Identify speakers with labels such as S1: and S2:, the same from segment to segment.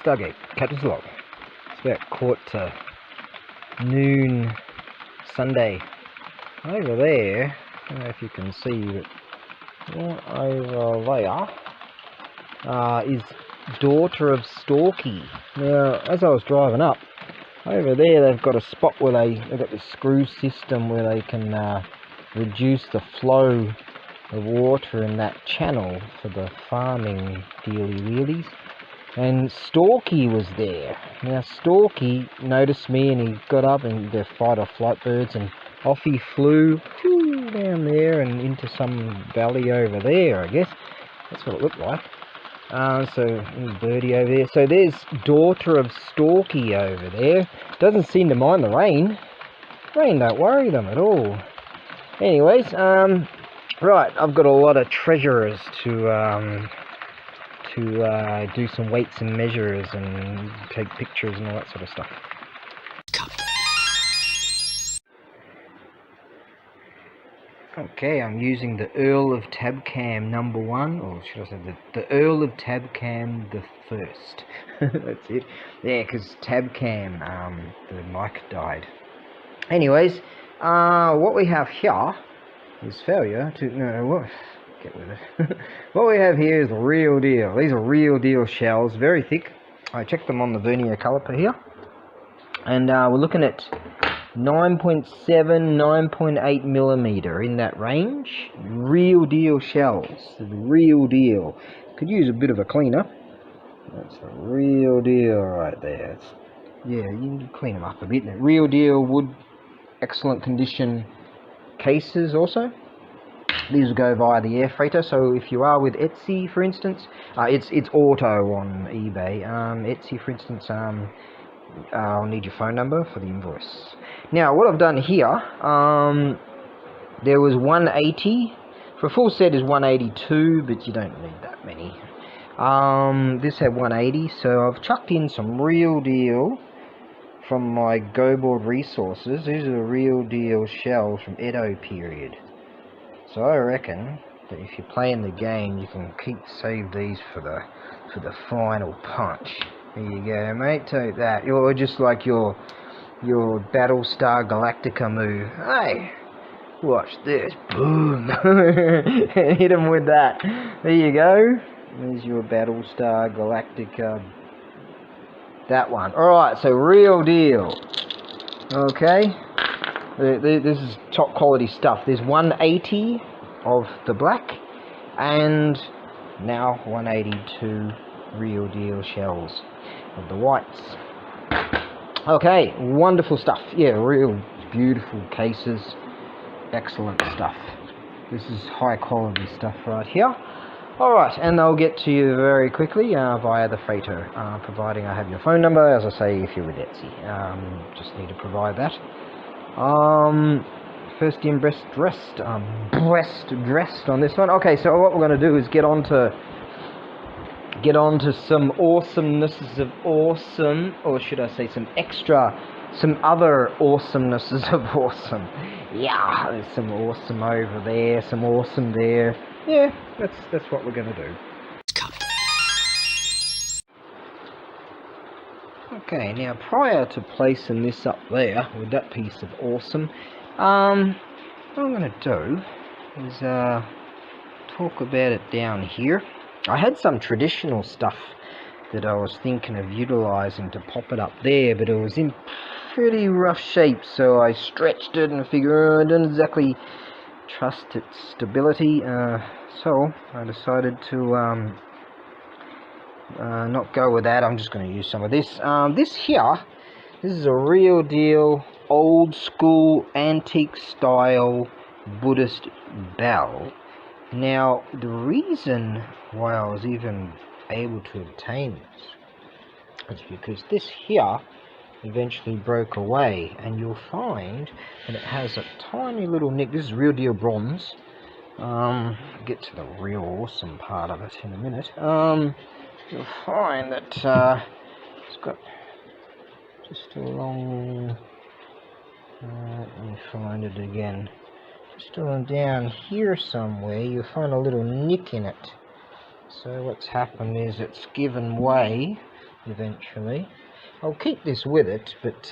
S1: Stargate, Captain's Log. It's about quarter to noon Sunday. Over there, I don't know if you can see, but right over there is Daughter of Storky. Now, as I was driving up, over there they've got a spot where they've got this screw system where they can reduce the flow of water in that channel for the farming dealy-wheelies. And Storky was there. Now Storky noticed me and he got up, and they're fight or flight birds, and off he flew down there and into some valley over there, I guess. That's what it looked like. So birdie over there. So there's Daughter of Storky over there. Doesn't seem to mind the rain. Rain don't worry them at all. Anyways, right, I've got a lot of treasures to do some weights and measures and take pictures and all that sort of stuff. Okay, I'm using the Earl of Tab Cam #1, or should I say the Earl of Tab Cam the first. That's it. Yeah, because Tab Cam, the mic died. Anyways, what we have here is failure to... No, what? Get with it. What we have here is the real deal. These are real deal shells, very thick. I checked them on the vernier caliper here. And we're looking at 9.7, 9.8 millimeter in that range. Real deal shells. Real deal. Could use a bit of a cleaner. That's a real deal right there. Yeah, you can clean them up a bit. Real deal wood, excellent condition cases also. These will go via the air freighter, so if you are with Etsy, for instance, it's auto on eBay. Etsy, for instance, I'll need your phone number for the invoice. Now, what I've done here, there was 180. For a full set is 182, but you don't need that many. This had 180, so I've chucked in some real deal from my GoBoard resources. These are the real deal shells from Edo period. So I reckon that if you're playing the game, you can save these for the final punch. There you go, mate. Take that. You're just like your Battlestar Galactica move. Hey, watch this. Boom. Hit him with that. There you go. There's your Battlestar Galactica. That one. Alright, so real deal. Okay. This is top quality stuff. There's 180 of the black and now 182 real deal shells of the whites. Okay, wonderful stuff. Yeah, real beautiful cases. Excellent stuff. This is high quality stuff right here. Alright, and they'll get to you very quickly via the freighter, providing I have your phone number, as I say, if you're with Etsy. Just need to provide that. First in breast dressed on this one. Okay, so what we're going to do is get on to some awesomenesses of awesome, or should I say some other awesomenesses of awesome. Yeah, there's some awesome over there, some awesome there. Yeah, that's what we're going to do. Okay, now prior to placing this up there with that piece of awesome, what I'm going to do is talk about it down here. I had some traditional stuff that I was thinking of utilizing to pop it up there, but it was in pretty rough shape, so I stretched it and figured I don't exactly trust its stability, so I decided to not go with that. I'm just going to use some of this. This is a real deal, old school, antique style Buddhist bell. Now, the reason why I was even able to obtain this is because this here eventually broke away, and you'll find that it has a tiny little nick. This is real deal bronze. I'll get to the real awesome part of it in a minute. You'll find that it's got just a long... let me find it again. Just on down here somewhere, you'll find a little nick in it. So what's happened is it's given way eventually. I'll keep this with it, but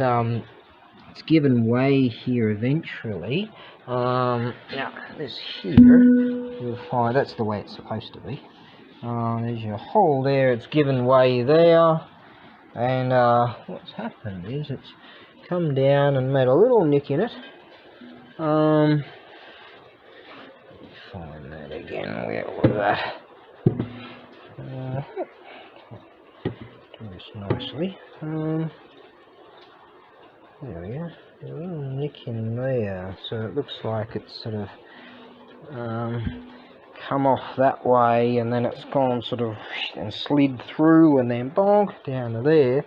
S1: it's given way here eventually. Now, this here, you'll find that's the way it's supposed to be. There's your hole there, it's given way there, and what's happened is it's come down and made a little nick in it. Find that again, where was that? Do this nicely. There we go. A little nick in there, so it looks like it's sort of come off that way, and then it's gone sort of and slid through, and then bonk down to there.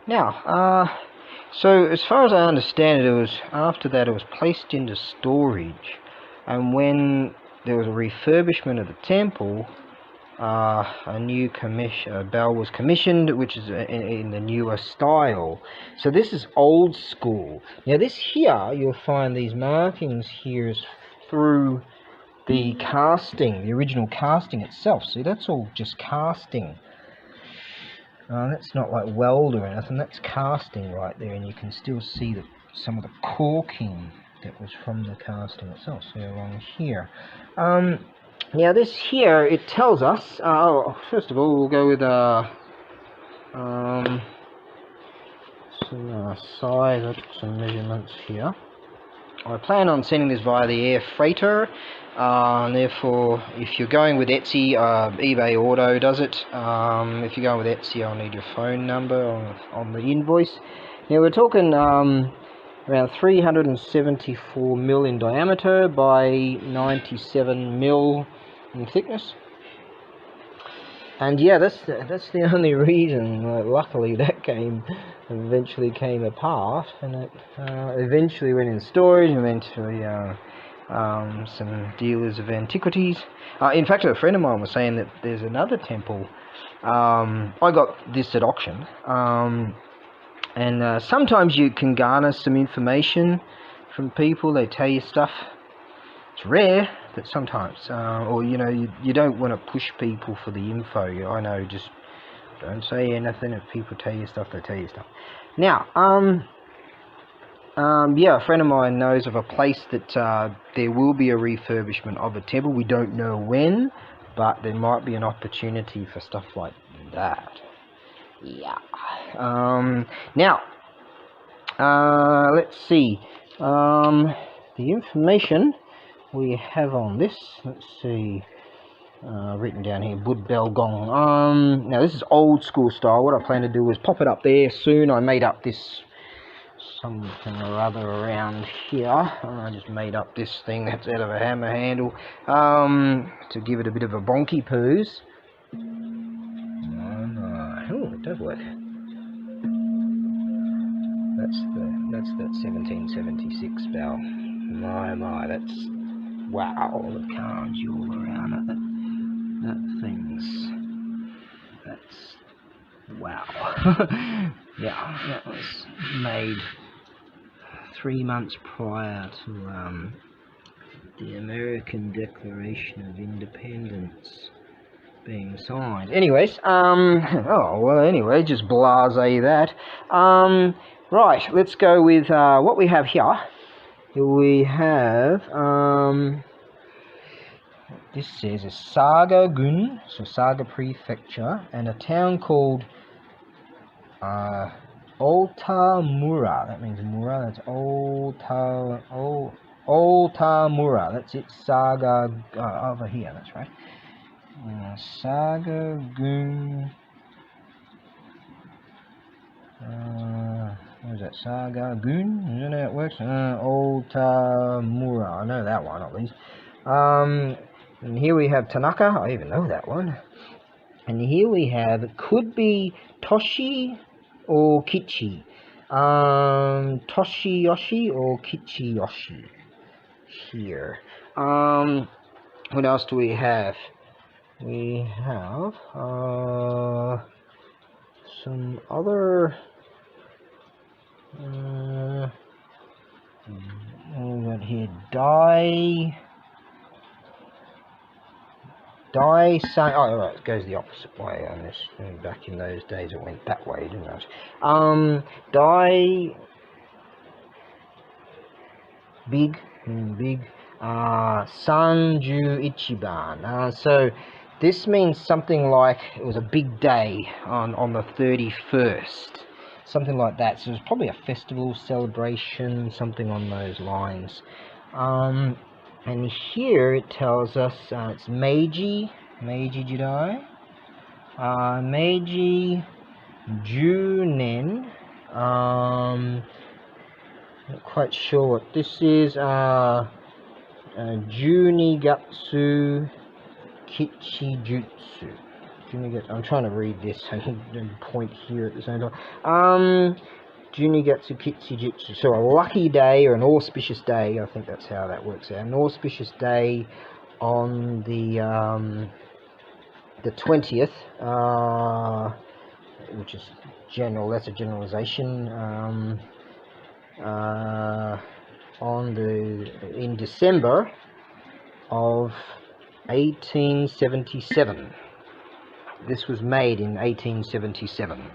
S1: Now, so as far as I understand it, it was after that it was placed into storage, and when there was a refurbishment of the temple, a new bell was commissioned, which is in the newer style. So this is old school. Now this here, you'll find these markings here is through the casting, the original casting itself. See, that's all just casting. That's not like weld or anything, that's casting right there, and you can still see some of the caulking that was from the casting itself. So along here. Now this here, it tells us, first of all we'll go with some size, I took some measurements here. I plan on sending this via the air freighter, and therefore if you're going with Etsy, eBay Auto does it. If you're going with Etsy, I'll need your phone number on the invoice. Now we're talking around 374 mil in diameter by 97 mil in thickness. And yeah, that's the only reason. Luckily, that eventually came apart, and it eventually went in storage. Eventually, some dealers of antiquities. In fact, a friend of mine was saying that there's another temple. I got this at auction, and sometimes you can garner some information from people. They tell you stuff. It's rare, but sometimes, or you don't want to push people for the info. I know, just don't say anything. If people tell you stuff, they tell you stuff. Now, yeah, a friend of mine knows of a place that there will be a refurbishment of a temple. We don't know when, but there might be an opportunity for stuff like that. Yeah. Now, let's see. The information we have on this, let's see, written down here, Bud Bell Gong. Now this is old school style. What I plan to do is pop it up there soon. I made up this something or other around here. I just made up this thing that's out of a hammer handle to give it a bit of a bonky poos. Oh, it does work. That's that 1776 bell. My, that's wow, the cards all around it. That thing's, that's wow. Yeah, that was made 3 months prior to the American Declaration of Independence being signed. Anyways, anyway, just blasé that. Right, let's go with what we have here. We have, this says a Saga-gun, so Saga Prefecture, and a town called Otamura. That means Mura, that's Otamura, that's it, Saga, over here, that's right. Saga-gun, what is that, Saga-gun? I don't know how it works. Otamura, I know that one at least. And here we have Tanaka, I even know that one. And here we have, it could be Toshi or Kichi. Toshiyoshi or Kichiyoshi. Here. What else do we have? We have some other what we got here? Dai Sun. Oh, right, it goes the opposite way on this. Back in those days, it went that way, didn't it? Big, big. Sanju Ichiban. So this means something like it was a big day on the 31st. Something like that. So it's probably a festival, celebration, something on those lines. And here it tells us it's Meiji Jidai. Meiji Junen. Not quite sure what this is. Junigatsu Kichijutsu. I'm trying to read this and point here at the same time. Junigatsu Kichijutsu. So a lucky day or an auspicious day. I think that's how that works out. An auspicious day on the 20th, which is general. That's a generalization. In December of 1877. This was made in 1877.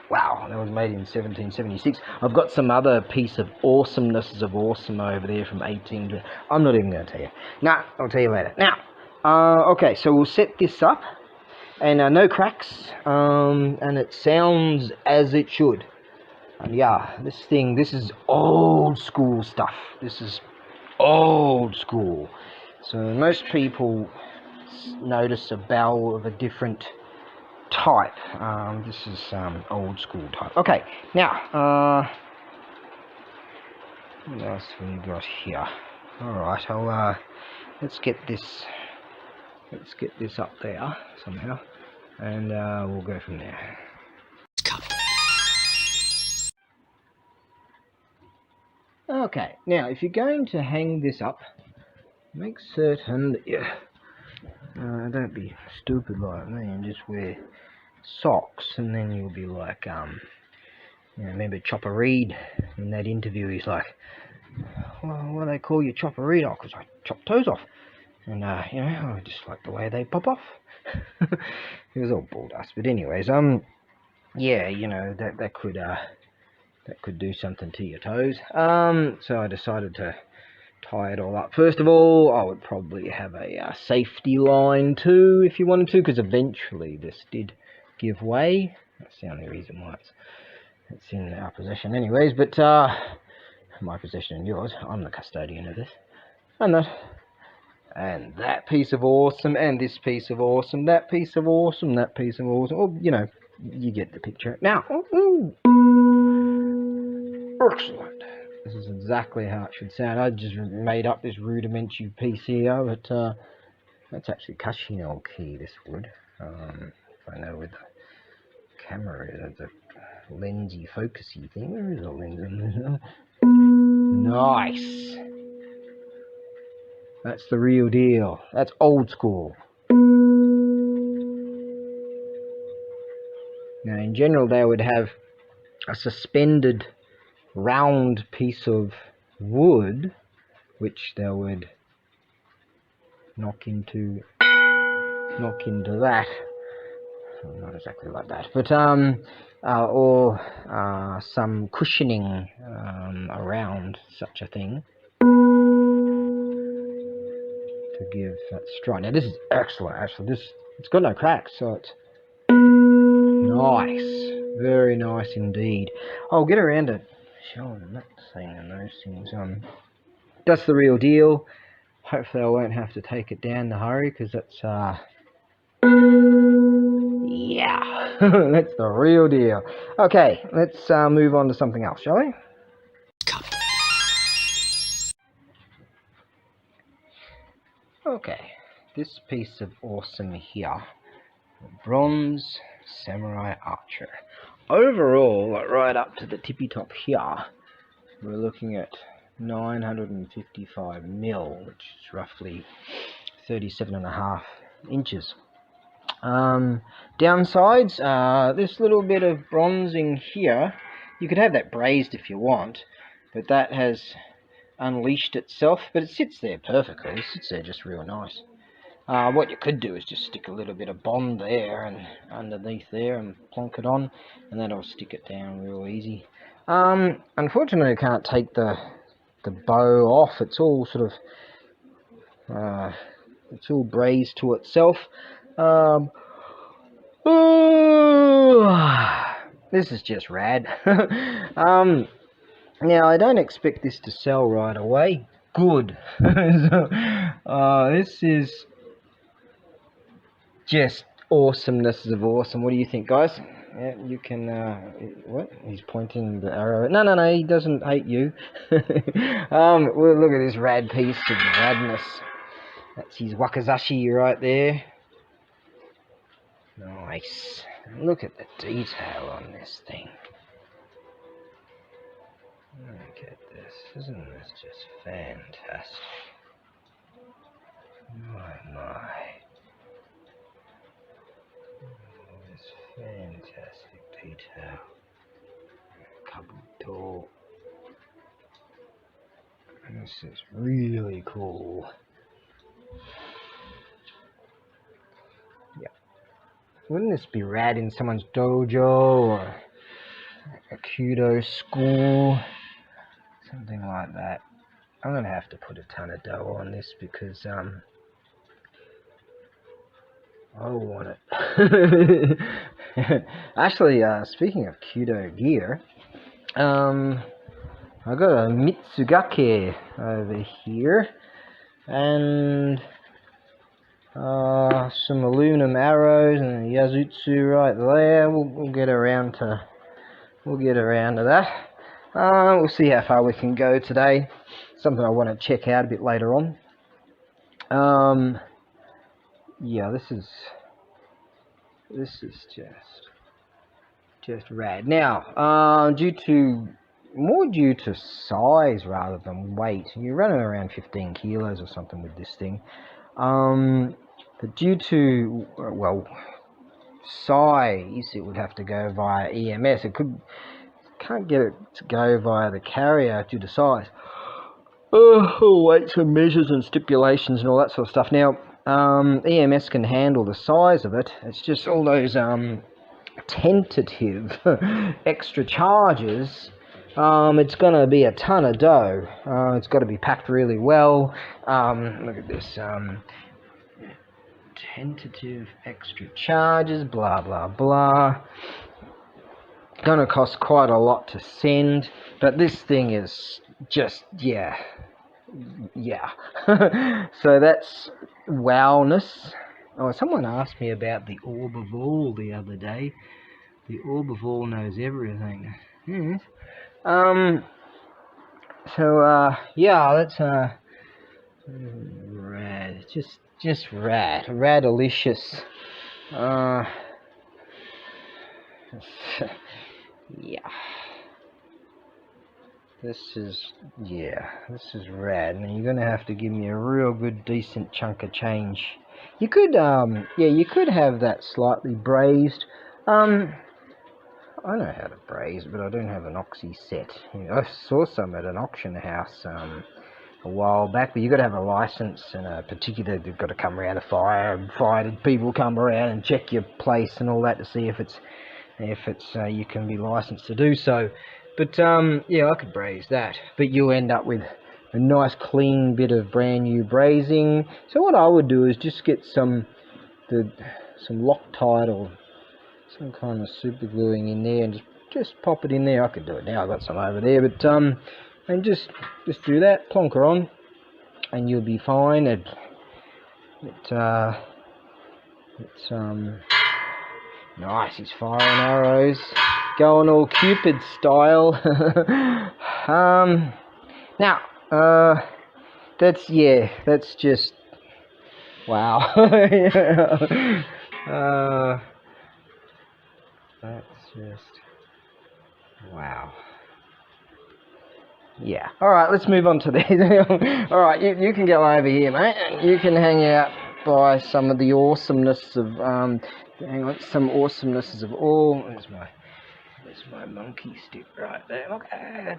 S1: Wow, that was made in 1776. I've got some other piece of awesomenesses of awesome over there from 18... I'm not even going to tell you. Nah, I'll tell you later. Now, okay, so we'll set this up. And no cracks. And it sounds as it should. And yeah, this is old school stuff. This is old school. So most people notice a bell of a different type. This is old school type. Okay, now what else have we got here? Alright, let's get this up there somehow, and we'll go from there. Okay, now if you're going to hang this up, make certain that you don't be stupid like me and just wear socks, and then you'll be like, remember Chopper Reed in that interview? He's like, well, why do they call you Chopper Reed? Oh, because I chop toes off, and I just like the way they pop off. It was all bull dust, but anyways, yeah, that could do something to your toes. So I decided to tie it all up. First of all, I would probably have a safety line too, if you wanted to, because eventually this did give way. That's the only reason why it's in our possession anyways, but my possession and yours. I'm the custodian of this. I'm not. And that piece of awesome, and this piece of awesome, that piece of awesome, that piece of awesome. Oh, you get the picture. Now, excellent. This is exactly how it should sound. I just made up this rudimentary piece here, but that's actually Kashino key, this wood. If I know where the camera is, it's a lensy, focusy thing. Where is the lens? Nice. That's the real deal. That's old school. Now, in general, they would have a suspended round piece of wood, which they would knock into that. Not exactly like that, but or some cushioning around such a thing to give that stride. Now this is excellent. Actually, it's got no cracks, so it's nice, very nice indeed. I'll get around to showing them that thing and those things. That's the real deal. Hopefully I won't have to take it down in a hurry, because that's yeah, that's the real deal. Okay, let's move on to something else, shall we? Okay, this piece of awesome here, bronze samurai archer. Overall, right up to the tippy top here, we're looking at 955 mil, which is roughly 37.5 inches. Downsides, this little bit of bronzing here, you could have that brazed if you want, but that has unleashed itself, but it sits there perfectly. It sits there just real nice. What you could do is just stick a little bit of bond there and underneath there and plonk it on, and that'll stick it down real easy. Unfortunately I can't take the bow off. It's all sort of it's all brazed to itself. This is just rad. Now I don't expect this to sell right away. Good. This is just awesomeness of awesome. What do you think, guys? Yeah, you can. What? He's pointing the arrow. No, no, no. He doesn't hate you. Well, look at this rad piece of radness. That's his wakizashi right there. Nice. Look at the detail on this thing. Look at this. Isn't this just fantastic? My. This fantastic detail. Kabuto. This is really cool. Yeah. Wouldn't this be rad in someone's dojo or a kudo school? Something like that. I'm gonna have to put a ton of dough on this because I want it. Actually, speaking of kudo gear, I got a Mitsugake over here and some aluminum arrows and a Yazutsu right there. We'll get around to that. We'll see how far we can go today. Something I want to check out a bit later on. Yeah, this is just rad. Now, due to size rather than weight, you're running around 15 kilos or something with this thing. But due to size, it would have to go via EMS. Can't get it to go via the carrier due to size. Weights and measures and stipulations and all that sort of stuff. Now, EMS can handle the size of it. It's just all those tentative extra charges. It's going to be a ton of dough. It's got to be packed really well. Look at this. Tentative extra charges, blah, blah, blah. Going to cost quite a lot to send, but this thing is just, yeah. So that's wowness. Oh, someone asked me about the orb of all the other day. The orb of all knows everything. Yes. So yeah, that's rad. Just rad. Radalicious. Yeah. This is rad. Now you're gonna have to give me a real good decent chunk of change. You could you could have that slightly brazed. I know how to braise, but I don't have an oxy set. I saw some at an auction house a while back, but you've got to have a license and a particular. They've got to come around a fire people come around and check your place and all that to see if it's you can be licensed to do so. But yeah, I could braise that, but you'll end up with a nice clean bit of brand new brazing. So what I would do is just get some Loctite or some kind of super gluing in there and just pop it in there. I could do it now, I've got some over there, but and just do that, plonk her on, and you'll be fine. It's nice. He's firing arrows, going all Cupid style. Now that's just wow. That's just wow. Yeah. Alright, let's move on to these. Alright, you can go over here, mate, and you can hang out by some of the awesomeness of some awesomenesses of all. There's my monkey stick right there. Okay.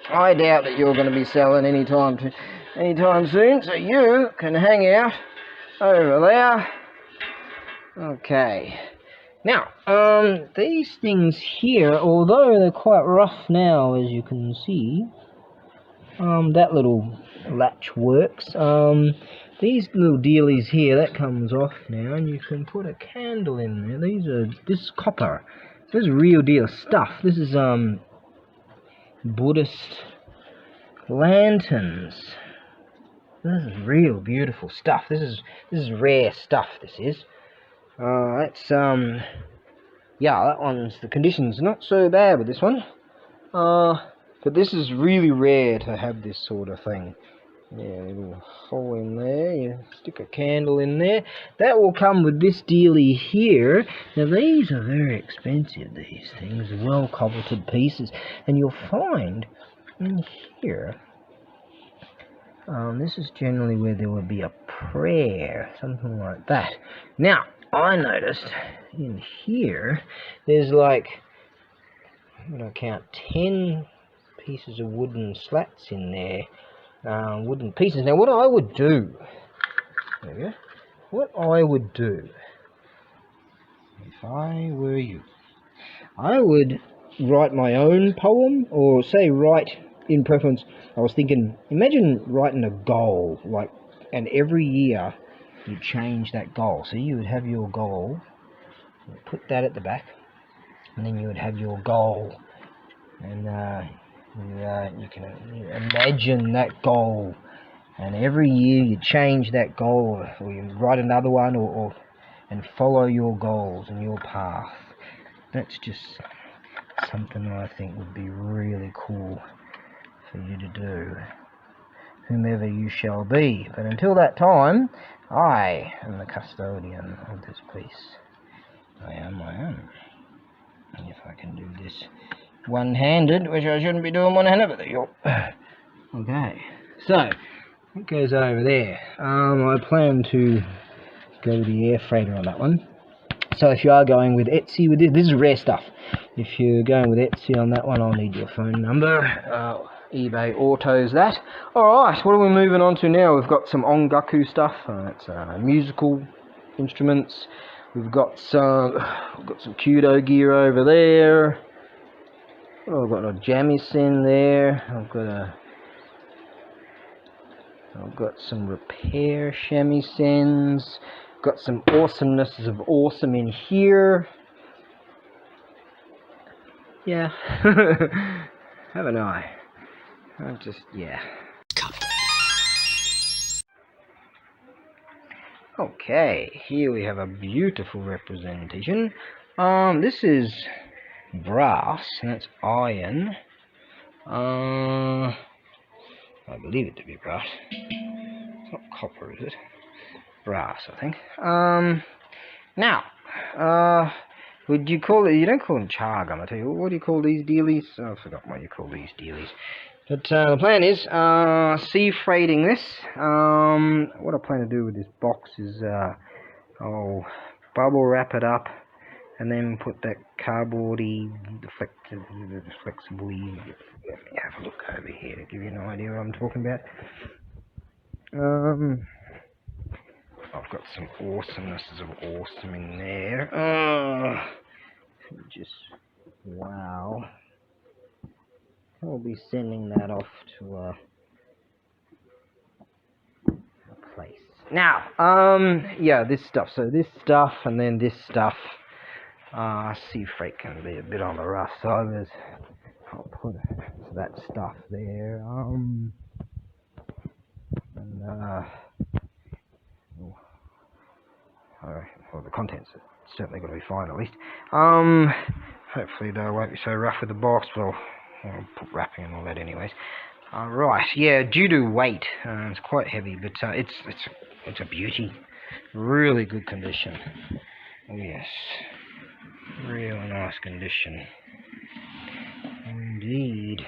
S1: I doubt that you're going to be selling anytime soon, so you can hang out over there. Okay. Now, these things here, although they're quite rough now, as you can see, that little latch works. These little dealies here, that comes off now, and you can put a candle in there. This is copper. This is real deal stuff. This is, Buddhist lanterns. This is real beautiful stuff. This is rare stuff, this is. That's, yeah, that one's, the condition's not so bad with this one. But this is really rare to have this sort of thing. Yeah, a little hole in there, you stick a candle in there. That will come with this dealie here. Now these are very expensive, these things, well coveted pieces. And you'll find in here, this is generally where there will be a prayer, something like that. Now, I noticed in here, there's like, I'm going to count 10 pieces of wooden slats in there. Wooden pieces. Now, what I would do, there we go, what I would do, if I were you, I would write my own poem, or say write, in preference, I was thinking, imagine writing a goal, like, and every year you change that goal. So you would have your goal, put that at the back, and then you would have your goal, and you can imagine that goal, and every year you change that goal, or you write another one, and follow your goals and your path. That's just something I think would be really cool for you to do, whomever you shall be. But until that time, I am the custodian of this piece. I am. And if I can do this one-handed, which I shouldn't be doing one-handed, but there you go. Okay, so it goes over there. I plan to go to the air freighter on that one. So if you are going with Etsy with this is rare stuff. If you're going with Etsy on that one, I'll need your phone number. eBay autos that. Alright, what are we moving on to now? We've got some ongaku stuff. That's musical instruments. We've got some kudo gear over there. Oh, I've got a shamisen there. I've got some repair shamisens. Got some awesomenesses of awesome in here. Yeah. Haven't I? Yeah. Okay, here we have a beautiful representation. This is brass, and that's iron. I believe it to be brass. It's not copper, is it? Brass, I think. Now, would you call it, you don't call them char gum, I tell you, what do you call these dealies? Oh, I've forgotten what you call these dealies. But the plan is, sea freighting this. What I plan to do with this box is, I'll bubble wrap it up, and then put that cardboardy, flexibly, let me have a look over here to give you an idea what I'm talking about. I've got some awesomenesses of awesome in there. Just wow. I'll be sending that off to a place. Now, yeah, this stuff. So this stuff and then this stuff. Sea freight can be a bit on the rough side. I'll put that stuff there. Well, the contents are certainly got to be fine at least. Hopefully they won't be so rough with the box, but I'll put wrapping and all that anyways. Right, yeah, due to weight, it's quite heavy, but it's a beauty. Really good condition. Oh yes, real nice condition. Indeed.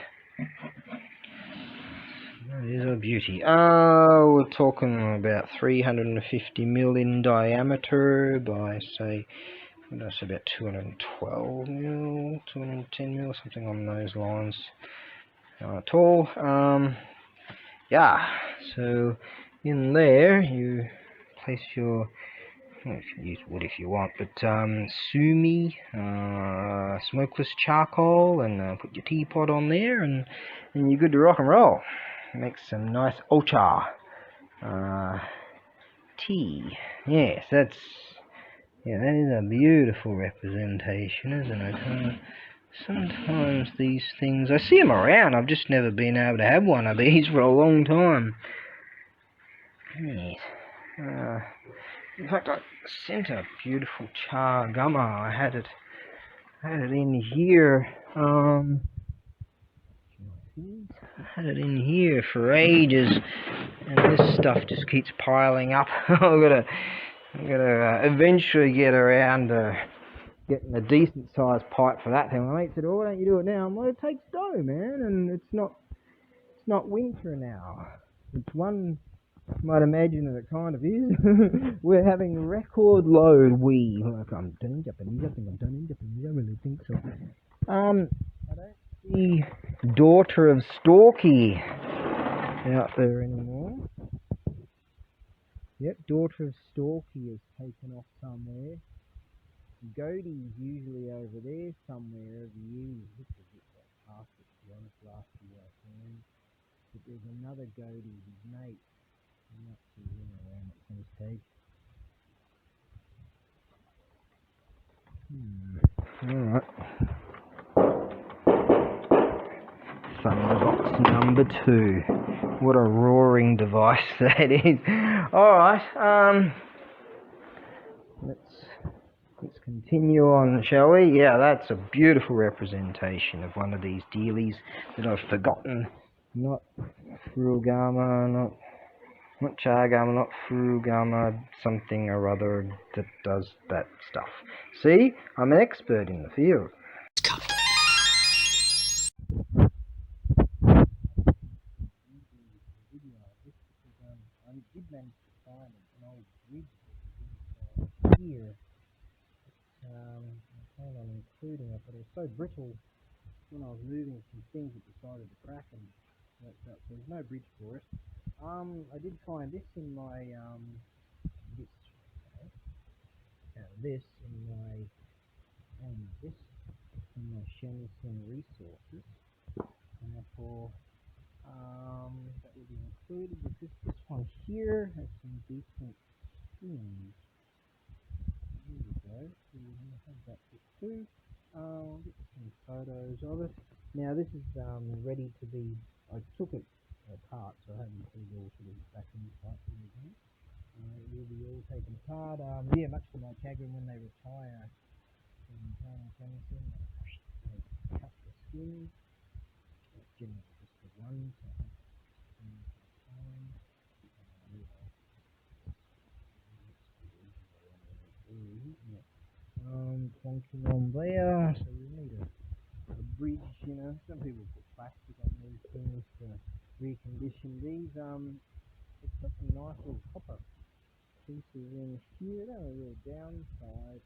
S1: That is a beauty. We're talking about 350 mil in diameter by, say, that's about 212 mil, 210 mil, something on those lines. Not at all. Yeah, so in there you place your, well, you can use wood if you want, but sumi, smokeless charcoal, and put your teapot on there, and you're good to rock and roll. Make some nice ocha tea. Yes, that is a beautiful representation, isn't it? Sometimes these things, I see them around, I've just never been able to have one of these for a long time. Yes. In fact, I sent a beautiful char gummer. I had it in here. I had it in here for ages, and this stuff just keeps piling up. I'm gonna eventually get around to getting a decent sized pipe for that thing. My mate said, "Oh, why don't you do it now?" I'm like, "It takes dough, man, and it's not winter now. It's one." You might imagine that it kind of is. We're having record load. Like, I'm turning Japanese. I think I'm turning Japanese. I really think so. I don't see Daughter of Storky out there anymore. Yep, Daughter of Storky has taken off somewhere. Godey's usually over there somewhere every year. This is it, that past it, to be honest, last year I found. But there's another Godey, his mate. I'm not seeing him around at some stage. Alright. Thunderbox number 2. What a roaring device that is. Alright, let's continue on, shall we? Yeah, that's a beautiful representation of one of these dealies that I've forgotten. Not Furugama, not Chargama, not Furugama, something or other that does that stuff. See? I'm an expert in the field. I did manage to find an old bridge here. I planned on including it, but it was so brittle when I was moving some things, it decided to crack and worked out. So there's no bridge for it. I did find this in my this in my Shenison resources, and therefore that will be included because this one here has some decent skins. There we go. So we're going to have that bit too. I'll get some photos of it. Now this is ready to be. I took it apart, so I haven't put it all sort of back in the pipe again. It will be all taken apart. Yeah, much to my chagrin, when they retire from playing tennis, they cut the skin. It's generally just the one, so I have time. Clunking on there, so we need a bridge, you know. Some people put plastic on these things to recondition these. It's got some nice little copper pieces in here. They're a real downside.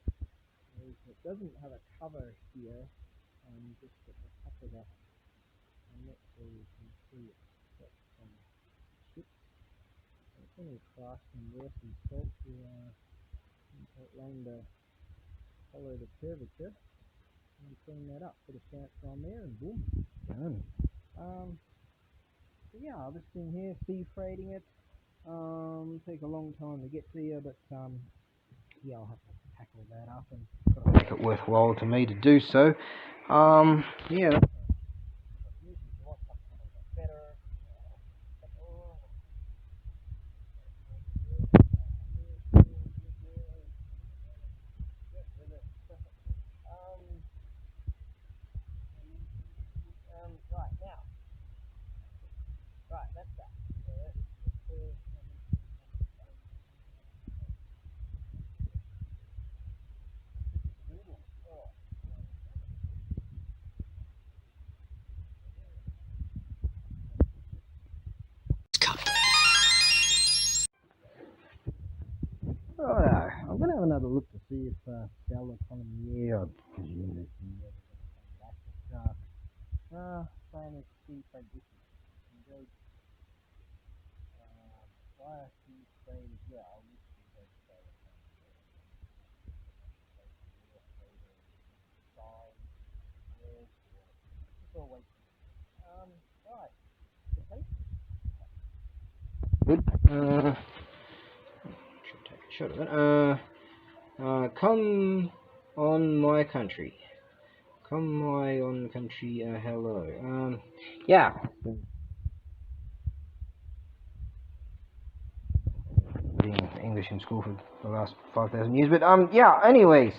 S1: It doesn't have a cover here, just at the top of that. I'm not sure you can see it. It's got some chips. It's only crafting there, some salt to along the follow the curvature and clean that up. Put a stamp on there and boom, done. So yeah, this thing here, sea freighting it. Take a long time to get to you, but yeah, I'll have to tackle that up and gotta make it worthwhile to me to do so. Yeah. Right now, right, that's that. So that's the first one. Righto, I'm going to have another look to see if cell economy, I presume there's some back, but same see from this and go via the trade as well, which we go always right. Good. Should take a shot of it. Come on my country. Come my on country. Hello. Yeah. Reading English in school for the last 5,000 years, but yeah. Anyways,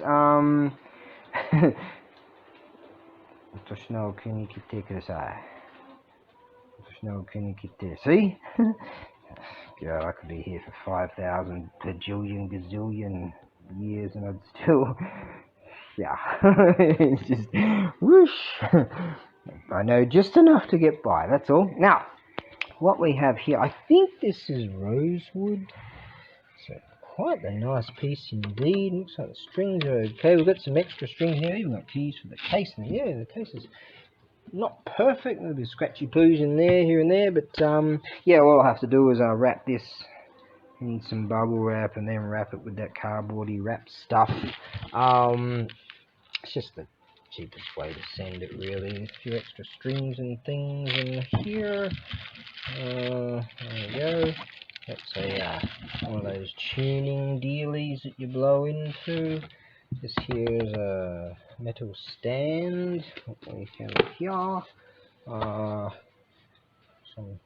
S1: 私の国に来てください。私の国に来て。See? Yeah, I could be here for 5,000 bajillion gazillion years and I'd still, yeah, it's just whoosh. I know just enough to get by, that's all. Now, what we have here, I think this is rosewood. So quite a nice piece indeed. Looks like the strings are okay. We've got some extra strings here. Even got keys for the case. And yeah, the case is not perfect. There'll be scratchy poos in there, here and there. But yeah, all I'll have to do is wrap this in some bubble wrap and then wrap it with that cardboardy wrap stuff. It's just the cheapest way to send it, really. A few extra strings and things in here. There we go. That's a one of those tuning dealies that you blow into. This here is a metal stand. What we have here. Some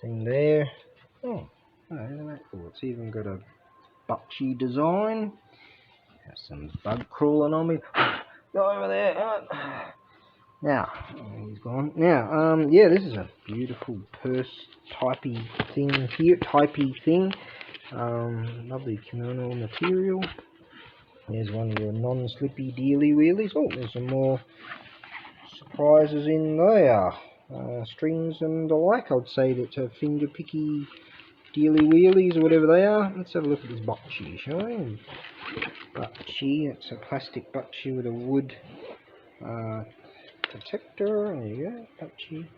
S1: thing there. Oh, isn't that cool? It's even got a buchy design. Have some bug crawling on me. Go over there. Now, he's gone. Now, yeah, this is a beautiful purse typey thing here. Lovely kimono material. There's one of your non-slippy dealy wheelies. Oh, there's some more surprises in there. Strings and the like. I'd say that's a finger picky dealy wheelies or whatever they are. Let's have a look at this buchy, shall we? Buchy, it's a plastic buchy with a wood protector. There you go, buchy,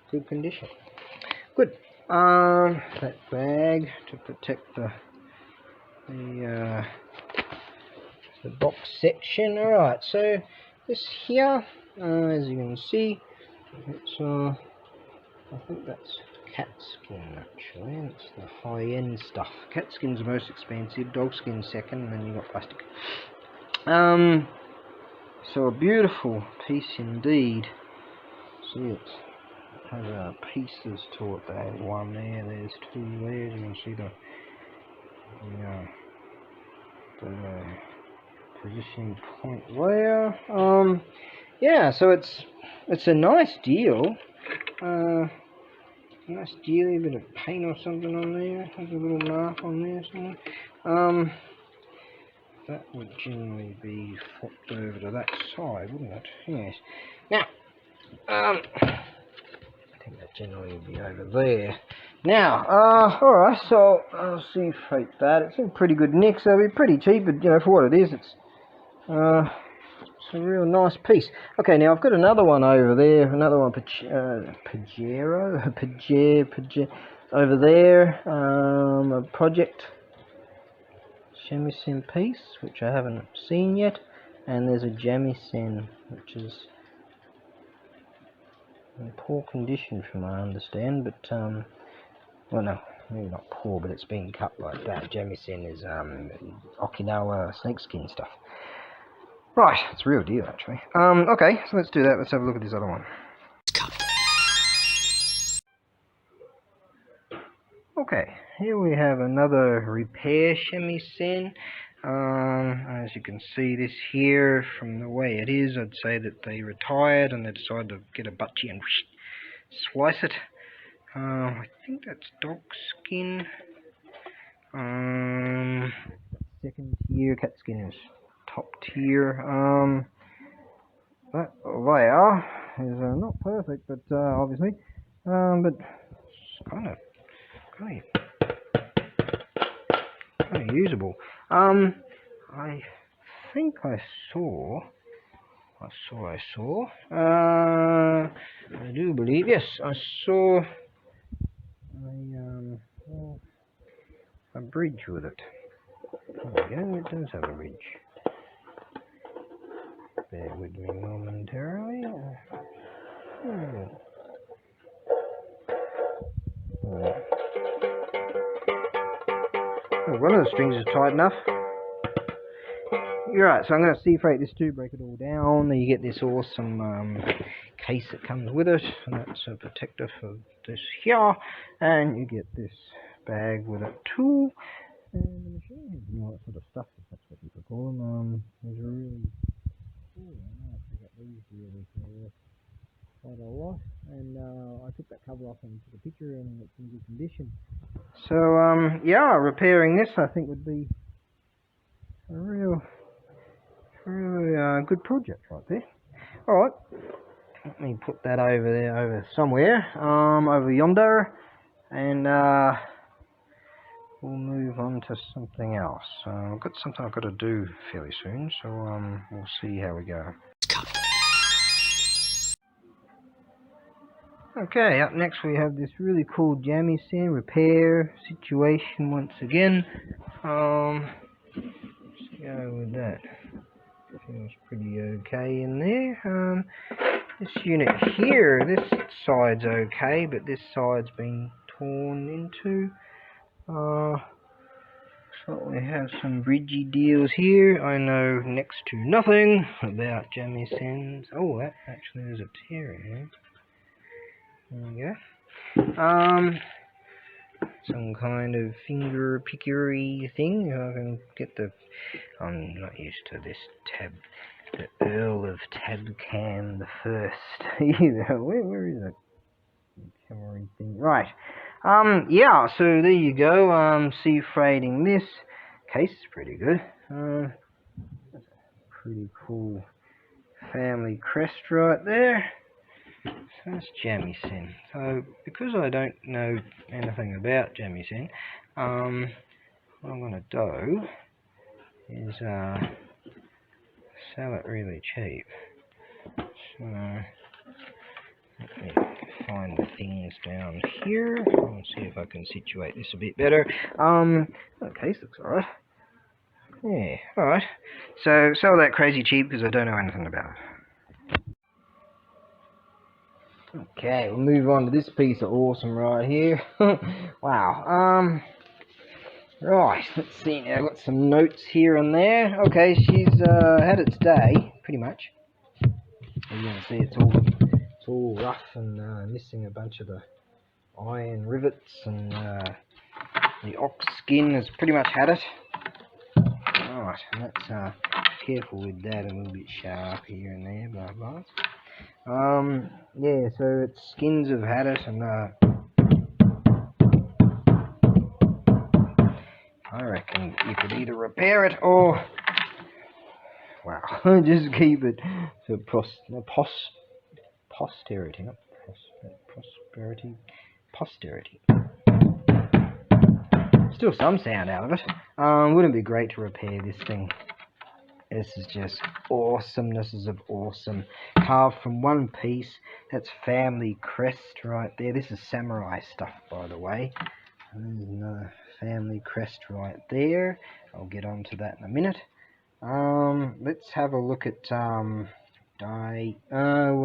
S1: good condition. Good. That bag to protect the box section. Alright, so this here, as you can see, it's I think that's cat skin actually. It's the high-end stuff. Cat skin's the most expensive, dog skin second, and then you got plastic. So a beautiful piece indeed. See, it has pieces to it. There's one there, there's two there. You can see the positioning point there. Yeah, so it's a nice deal. Nice deal, a bit of paint or something on there. There's a little mark on there somewhere. That would generally be flipped over to that side, wouldn't it? Yes. Now, I think that generally would be over there. Now, alright, so I'll see freight that. It's in pretty good nick, so it'll be pretty cheap, but you know, for what it is, it's a real nice piece. Okay, now I've got another one over there, another one, Pajero, over there, a project shamisen piece, which I haven't seen yet, and there's a jamisen, which is in poor condition from what I understand, but, well no, maybe not poor, but it's been cut like that. Jamisen is, Okinawa snakeskin stuff. Right, it's a real deal actually. Okay, so let's do that. Let's have a look at this other one. Okay, here we have another repair shamisen. As you can see, this here, from the way it is, I'd say that they retired and they decided to get a butchie and slice it. I think that's dog skin. Second tier, cat skin is top tier. That layer is not perfect, but obviously, but it's kind of usable. I think I saw I saw. I do believe, yes, I saw a bridge with it. There we go, it does have a bridge. Bear with me momentarily. Oh, one of the strings is tight enough. You're right, so I'm going to sea freight this too, break it all down. Then you get this awesome case that comes with it, and that's a protector for this here. And you get this bag with it too. And the machine, you know, that sort of stuff, if that's what people call them. There's a really cool. I got these really for quite a lot. And I took that cover off and took a picture, and it's in good condition. So yeah, repairing this I think would be a really good project right there. Alright, let me put that over there, over somewhere, over yonder, and we'll move on to something else. I've got something I've got to do fairly soon, so we'll see how we go. Okay, up next we have this really cool jammy sand repair situation once again. Let's go with that. Feels pretty okay in there. This unit here, this side's okay, but this side's been torn into. So we have some bridgy deals here. I know next to nothing about jammy sands. Oh, that actually is a tear in here. There we go. Some kind of finger pickery thing. I can get the. I'm not used to this tab. The Earl of Tab Cam the first either. Where is it? Camera thing. Right. Yeah, so there you go. Sea freighting this. Case is pretty good. That's a pretty cool family crest right there. So that's jamisen. So because I don't know anything about jamisen, what I'm gonna do is sell it really cheap. So let me find the things down here and see if I can situate this a bit better. The case looks alright. Yeah, alright. So sell that crazy cheap because I don't know anything about it. Okay, we'll move on to this piece of awesome right here. Wow. Right, let's see now. I've got some notes here and there. Okay, she's had its day, pretty much. As you can see, it's all rough and missing a bunch of the iron rivets, and the ox skin has pretty much had it. Right, and that's careful with that, a little bit sharp here and there, blah blah. Yeah, so its skins have had it, and I reckon you could either repair it or, wow, just keep it for posterity, not prosperity, posterity. Still some sound out of it. Wouldn't it be great to repair this thing? This is just awesomenesses of awesome. Carved from one piece. That's family crest right there. This is samurai stuff, by the way. And there's another family crest right there. I'll get onto that in a minute. Let's have a look at we'll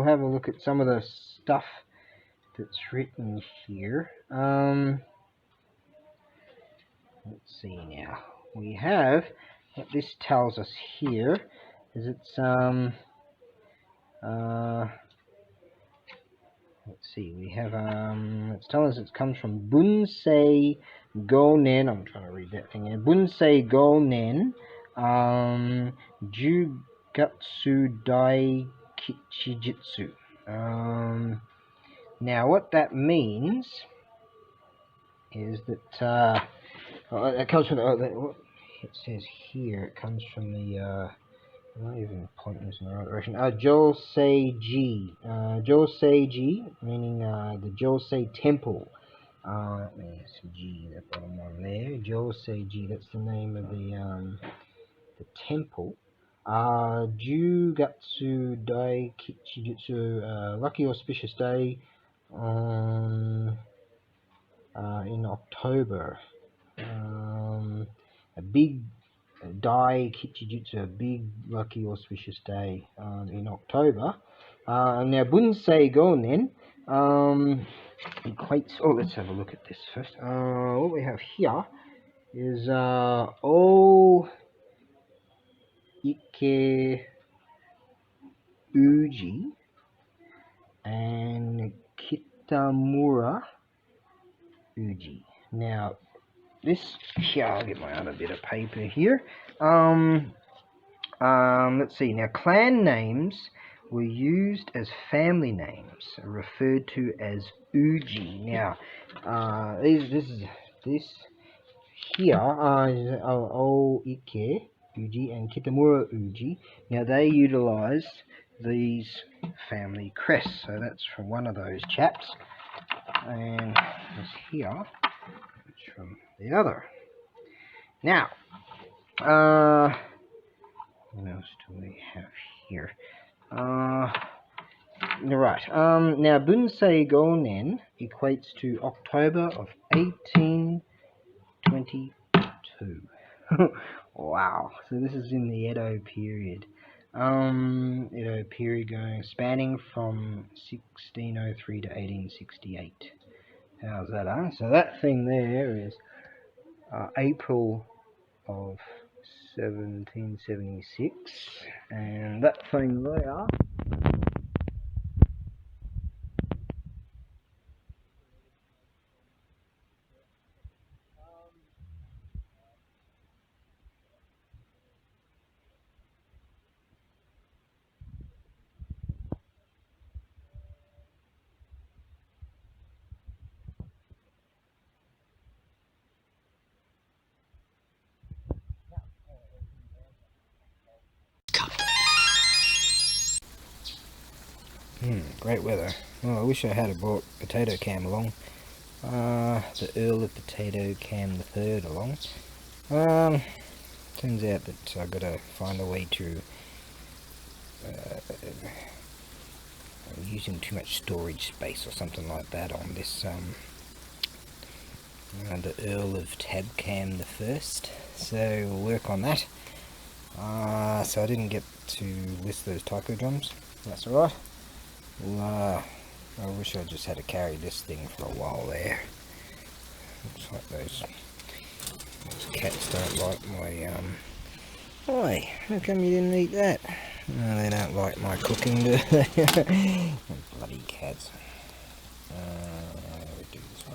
S1: have a look at some of the stuff that's written here. Let's see now. We have what this tells us here is it's let's see, we have it's telling us it comes from Bunsei Gonen. I'm trying to read that thing here. Bunsei Gonen Jugatsu Dai Kichijitsu. Now what that means is that it comes from what it says here. It comes from the I'm not even pointing this in the right direction. Josei-ji. Josei-ji, meaning the Josei Temple. Let me see, G, that bottom one there. Josei-ji, that's the name of the temple. Jugatsu Dai Kichijutsu, lucky auspicious day on in October. A big Dai Kichijutsu, a big lucky auspicious day in October. Now Bunsei Gonen equates. Oh, let's have a look at this first. What we have here is O Ike Uji and Kitamura Uji. Now this here, I'll get my other bit of paper here. Let's see. Now, clan names were used as family names, referred to as Uji. Now, this here is Oike Uji and Kitamura Uji. Now, they utilized these family crests, so that's from one of those chaps, and this here is from the other. Now, what else do we have here? Right. Now, Bunsei Gonen equates to October of 1822. Wow. So this is in the Edo period. Edo period spanning from 1603 to 1868. How's that, huh? So that thing there is April of 1776, and that thing there great weather. Well, I wish I had brought Potato Cam along. The Earl of Potato Cam the third along. Turns out that I've got to find a way to using too much storage space or something like that on this the Earl of Tab Cam the first. So we'll work on that. So I didn't get to list those taiko drums. That's alright. Well, I wish I just had to carry this thing for a while there. Looks like those cats don't like my Why? How come you didn't eat that? No, they don't like my cooking, do they? Bloody cats.